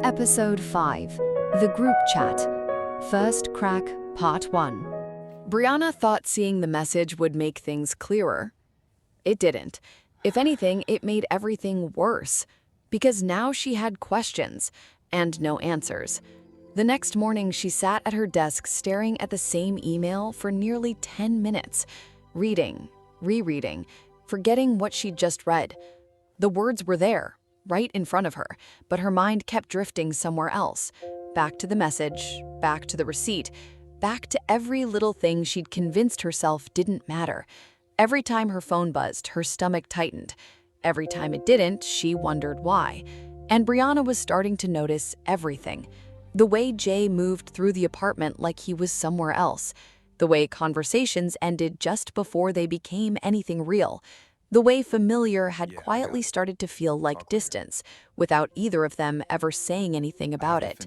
Episode 5, The Group Chat. First Crack, Part 1. Brianna thought seeing the message would make things clearer. It didn't. If anything, it made everything worse, because now she had questions and no answers. The next morning, she sat at her desk staring at the same email for nearly 10 minutes, reading, rereading, forgetting what she'd just read. The words were there, right in front of her, but her mind kept drifting somewhere else. Back to the message, back to the receipt, back to every little thing she'd convinced herself didn't matter. Every time her phone buzzed, her stomach tightened. Every time it didn't, she wondered why. And Brianna was starting to notice everything. The way Jay moved through the apartment like he was somewhere else. The way conversations ended just before they became anything real. The way familiar had quietly started to feel like distance, without either of them ever saying anything about it.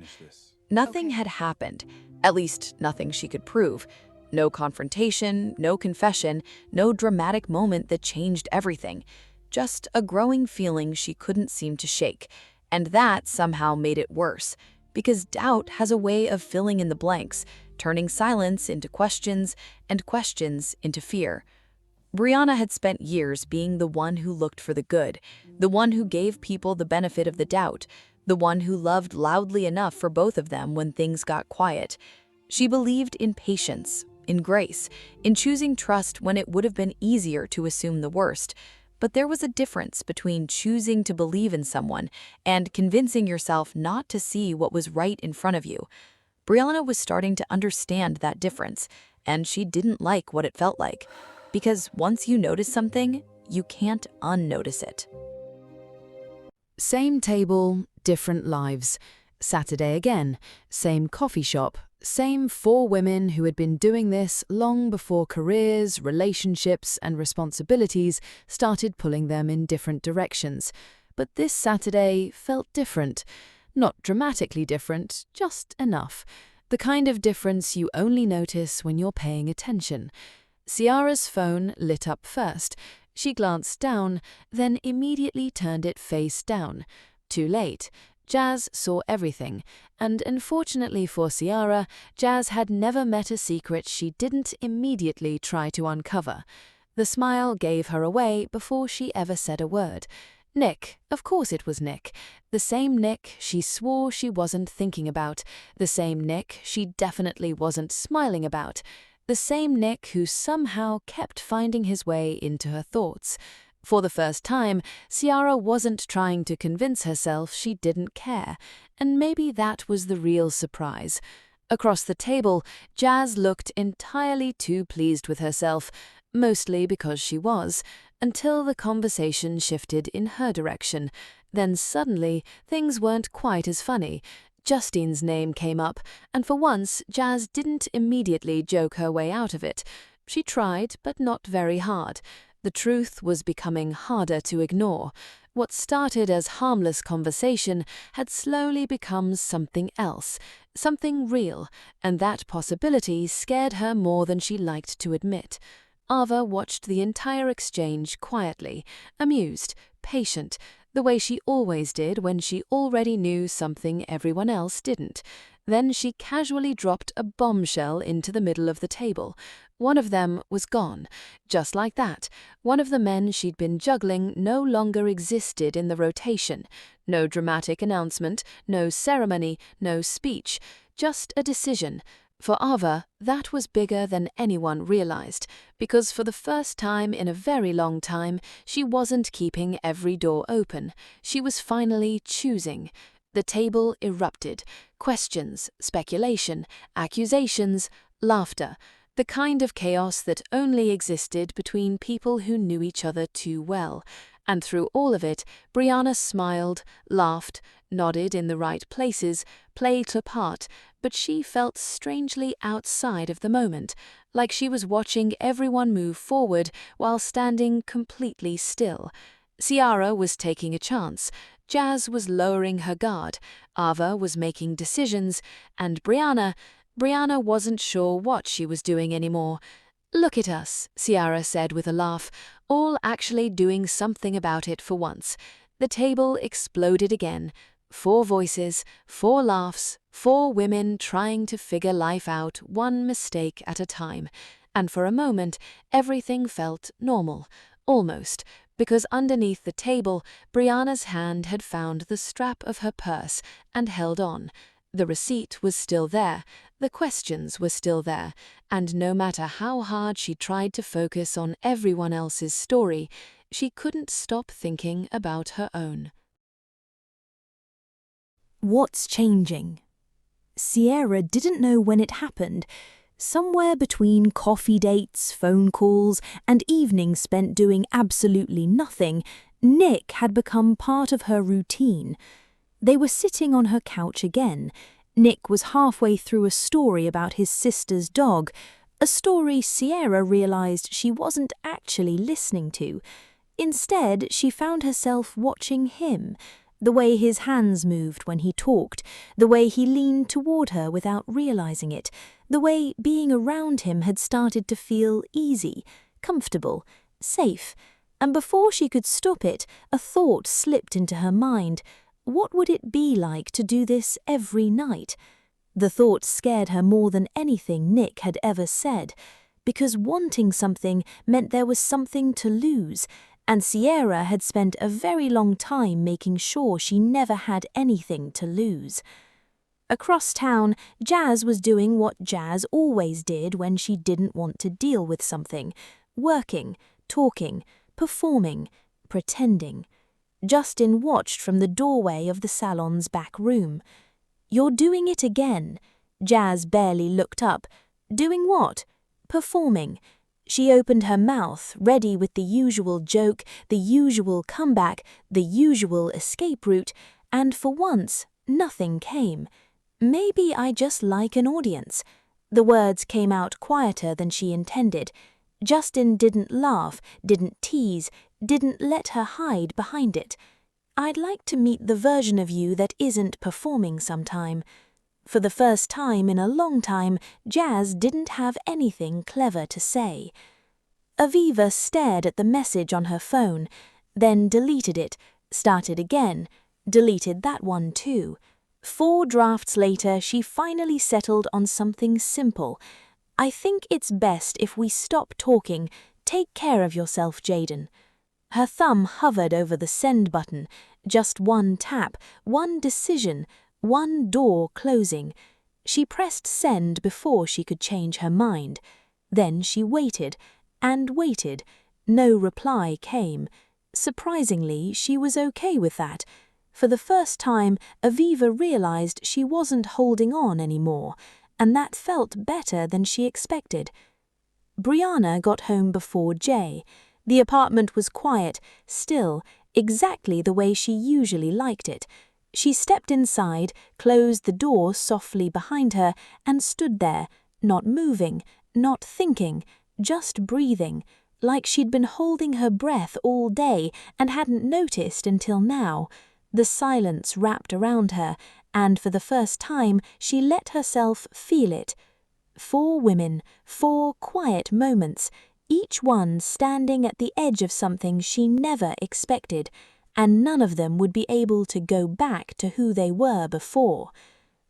Nothing had happened, at least nothing she could prove. No confrontation, no confession, no dramatic moment that changed everything. Just a growing feeling she couldn't seem to shake. And that somehow made it worse, because doubt has a way of filling in the blanks, turning silence into questions and questions into fear. Brianna had spent years being the one who looked for the good, the one who gave people the benefit of the doubt, the one who loved loudly enough for both of them when things got quiet. She believed in patience, in grace, in choosing trust when it would have been easier to assume the worst. But there was a difference between choosing to believe in someone and convincing yourself not to see what was right in front of you. Brianna was starting to understand that difference, and she didn't like what it felt like. Because once you notice something, you can't unnotice it. Same table, different lives. Saturday again, same coffee shop, same 4 women who had been doing this long before careers, relationships, and responsibilities started pulling them in different directions. But this Saturday felt different. Not dramatically different, just enough. The kind of difference you only notice when you're paying attention. Ciara's phone lit up first. She glanced down, then immediately turned it face down. Too late. Jazz saw everything, and unfortunately for Ciara, Jazz had never met a secret she didn't immediately try to uncover. The smile gave her away before she ever said a word. Nick, of course it was Nick. The same Nick she swore she wasn't thinking about. The same Nick she definitely wasn't smiling about. The same Nick who somehow kept finding his way into her thoughts. For the first time, Ciara wasn't trying to convince herself she didn't care, and maybe that was the real surprise. Across the table, Jazz looked entirely too pleased with herself, mostly because she was, until the conversation shifted in her direction. Then suddenly, things weren't quite as funny. Justine's name came up, and for once, Jazz didn't immediately joke her way out of it. She tried, but not very hard. The truth was becoming harder to ignore. What started as harmless conversation had slowly become something else, something real, and that possibility scared her more than she liked to admit. Ava watched the entire exchange quietly, amused, patient, the way she always did when she already knew something everyone else didn't. Then she casually dropped a bombshell into the middle of the table. One of them was gone. Just like that, one of the men she'd been juggling no longer existed in the rotation. No dramatic announcement, no ceremony, no speech, just a decision. For Ava, that was bigger than anyone realized, because for the first time in a very long time, she wasn't keeping every door open. She was finally choosing. The table erupted. Questions, speculation, accusations, laughter. The kind of chaos that only existed between people who knew each other too well. And through all of it, Brianna smiled, laughed, nodded in the right places, played her part, but she felt strangely outside of the moment, like she was watching everyone move forward while standing completely still. Ciara was taking a chance, Jazz was lowering her guard, Ava was making decisions, and Brianna wasn't sure what she was doing anymore. "Look at us," Ciara said with a laugh, all actually doing something about it for once. The table exploded again. 4 voices, 4 laughs, 4 women trying to figure life out one mistake at a time. And for a moment, everything felt normal, almost, because underneath the table, Brianna's hand had found the strap of her purse and held on. The receipt was still there, the questions were still there, and no matter how hard she tried to focus on everyone else's story, she couldn't stop thinking about her own. What's changing? Ciara didn't know when it happened. Somewhere between coffee dates, phone calls, and evenings spent doing absolutely nothing, Nick had become part of her routine. They were sitting on her couch again. Nick was halfway through a story about his sister's dog, a story Ciara realized she wasn't actually listening to. Instead, she found herself watching him, the way his hands moved when he talked, the way he leaned toward her without realizing it, the way being around him had started to feel easy, comfortable, safe. And before she could stop it, a thought slipped into her mind. What would it be like to do this every night? The thought scared her more than anything Nick had ever said, because wanting something meant there was something to lose, and Ciara had spent a very long time making sure she never had anything to lose. Across town, Jazz was doing what Jazz always did when she didn't want to deal with something: working, talking, performing, pretending. Justin watched from the doorway of the salon's back room. "You're doing it again." Jazz barely looked up. "Doing what?" "Performing." She opened her mouth, ready with the usual joke, the usual comeback, the usual escape route, and for once, nothing came. "Maybe I just like an audience." The words came out quieter than she intended. Justin didn't laugh, didn't tease, didn't let her hide behind it. "I'd like to meet the version of you that isn't performing sometime." For the first time in a long time, Jazz didn't have anything clever to say. Aviva stared at the message on her phone, then deleted it, started again, deleted that one too. 4 drafts later, she finally settled on something simple. "I think it's best if we stop talking. Take care of yourself, Jaden." Her thumb hovered over the send button. Just one tap, one decision, one door closing. She pressed send before she could change her mind. Then she waited, and waited. No reply came. Surprisingly, she was okay with that. For the first time, Aviva realized she wasn't holding on anymore, and that felt better than she expected. Brianna got home before Jay. The apartment was quiet, still, exactly the way she usually liked it. She stepped inside, closed the door softly behind her, and stood there, not moving, not thinking, just breathing, like she'd been holding her breath all day and hadn't noticed until now. The silence wrapped around her, and for the first time she let herself feel it. 4 women, 4 quiet moments, each one standing at the edge of something she never expected, and none of them would be able to go back to who they were before.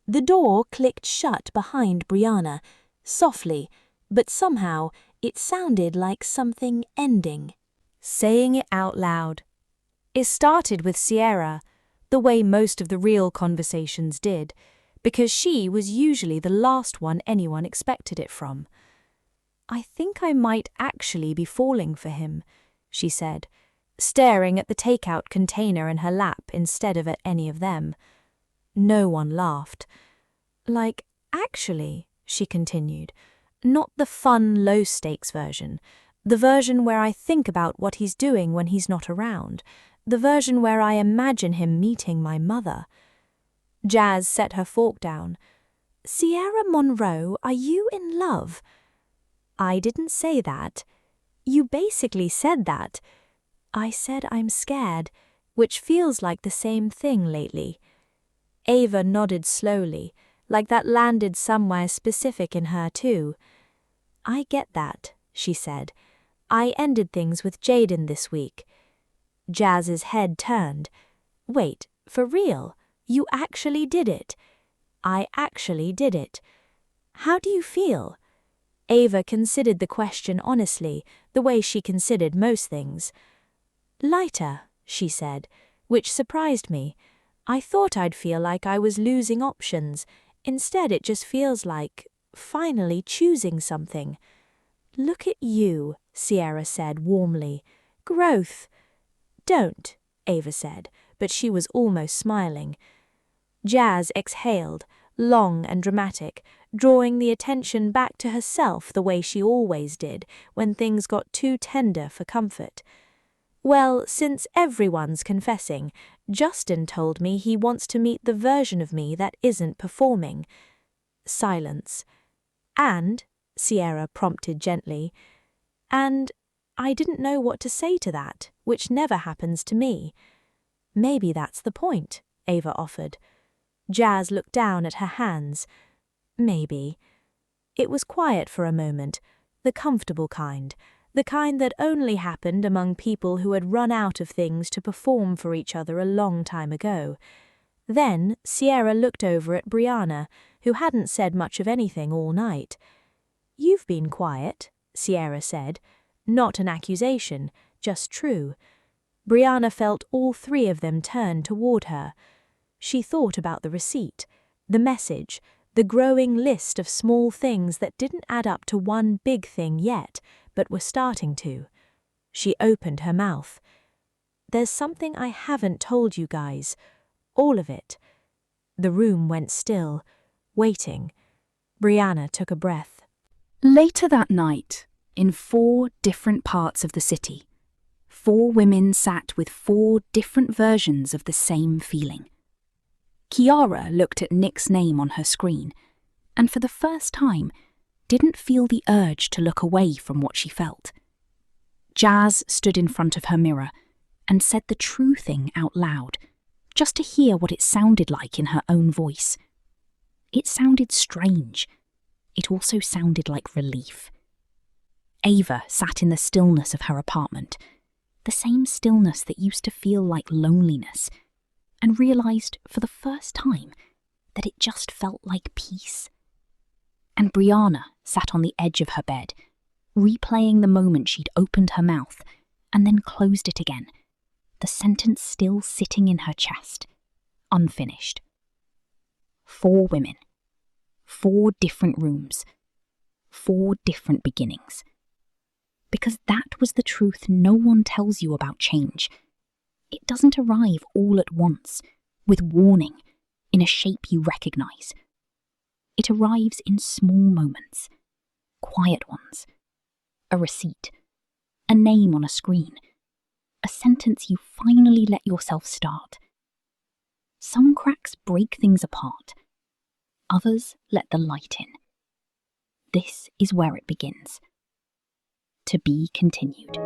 The door clicked shut behind Brianna, softly, but somehow it sounded like something ending. Saying it out loud. It started with Ciara, the way most of the real conversations did, because she was usually the last one anyone expected it from. "I think I might actually be falling for him," she said, staring at the takeout container in her lap instead of at any of them. No one laughed. "Like, actually," she continued, "not the fun, low-stakes version. The version where I think about what he's doing when he's not around. The version where I imagine him meeting my mother." Jazz set her fork down. "Ciara Monroe, are you in love?" "I didn't say that." "You basically said that." "I said I'm scared, which feels like the same thing lately." Ava nodded slowly, like that landed somewhere specific in her too. "I get that," she said. "I ended things with Jaden this week." Jazz's head turned. "Wait, for real? You actually did it. I actually did it. How do you feel? Ava considered the question honestly, the way she considered most things. Lighter, she said, which surprised me. I thought I'd feel like I was losing options. Instead, it just feels like finally choosing something. Look at you, Ciara said warmly. Growth. Don't, Ava said, but she was almost smiling. Jazz exhaled, long and dramatic, drawing the attention back to herself the way she always did when things got too tender for comfort. Well, since everyone's confessing, Justin told me he wants to meet the version of me that isn't performing. Silence. And, Ciara prompted gently, and I didn't know what to say to that, which never happens to me. Maybe that's the point, Ava offered. Jazz looked down at her hands. Maybe. It was quiet for a moment, the comfortable kind, the kind that only happened among people who had run out of things to perform for each other a long time ago. Then Ciara looked over at Brianna, who hadn't said much of anything all night. You've been quiet, Ciara said. Not an accusation, just true. Brianna felt all three of them turn toward her. She thought about the receipt, the message, the growing list of small things that didn't add up to one big thing yet, but were starting to. She opened her mouth. There's something I haven't told you guys. All of it. The room went still, waiting. Brianna took a breath. Later that night, in 4 different parts of the city, 4 women sat with 4 different versions of the same feeling. Ciara looked at Nick's name on her screen, and for the first time, didn't feel the urge to look away from what she felt. Jazz stood in front of her mirror and said the true thing out loud, just to hear what it sounded like in her own voice. It sounded strange. It also sounded like relief. Ava sat in the stillness of her apartment, the same stillness that used to feel like loneliness, and realized for the first time that it just felt like peace. And Brianna sat on the edge of her bed, replaying the moment she'd opened her mouth and then closed it again, the sentence still sitting in her chest, unfinished. 4 women, 4 different rooms, 4 different beginnings. Because that was the truth no one tells you about change. It doesn't arrive all at once, with warning, in a shape you recognize. It arrives in small moments, quiet ones. A receipt, a name on a screen, a sentence you finally let yourself start. Some cracks break things apart. Others let the light in. This is where it begins. To be continued.